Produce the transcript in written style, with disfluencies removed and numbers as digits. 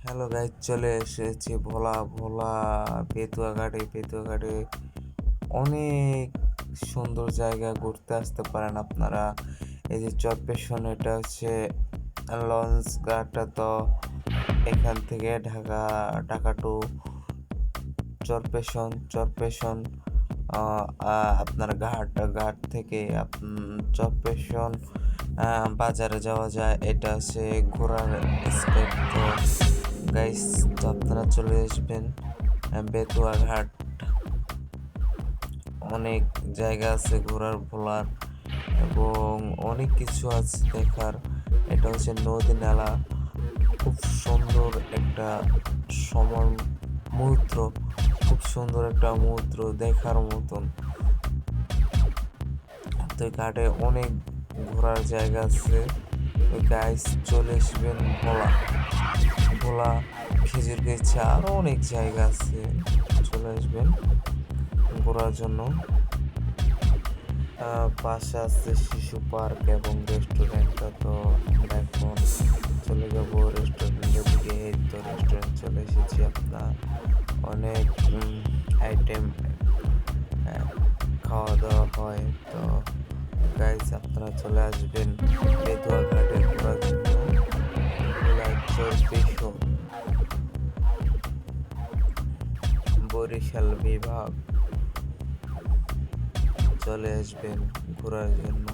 Hello guys, চলে এসেছি ভোলা ভোলা পেতুয়া ঘাটে অনেক সুন্দর জায়গা ঘুরতে আসতে পারেন আপনারা। এই যে চরপেশন, এটা হচ্ছে লঞ্চ ঘাটটা। তো এখান থেকে ঢাকা ঢাকা টু চরপেশন আপনার ঘাট ঘাট থেকে চরপেশন বাজারে যাওয়া যায়। এটা হচ্ছে ঘোরার স্পট। তো গাইস, তো আপনারা চলে আসবেন বেতুয়া ঘাট। অনেক জায়গা আছে ঘোরার ভোলার, এবং অনেক কিছু আছে দেখার। এটা হচ্ছে নদী নালা, খুব সুন্দর একটা সময় মুহূর্ত, খুব সুন্দর একটা মুহূর্ত দেখার মতন। তো ঘাটে অনেক ঘোরার জায়গা আছে। গাইস, চলে আসবেন ভোলা ভোলা খেজুর গাছে, আরো অনেক জায়গা আছে, চলে আসবেন ঘোরার জন্য। পাশে আছে শিশু পার্ক এবং রেস্টুরেন্টটা। তো আমরা এখন চলে যাব রেস্টুরেন্টের দিকে। এই তো রেস্টুরেন্ট চলে এসেছি। আপনার অনেক আইটেম খাওয়া দাওয়া হয়। তো গাইস, আপনারা চলে আসবেন বেতুয়া ঘাটে ঘোরার জন্য। চরপেশন, বরিশাল বিভাগ, চলে আসবেন ঘোরার জন্য।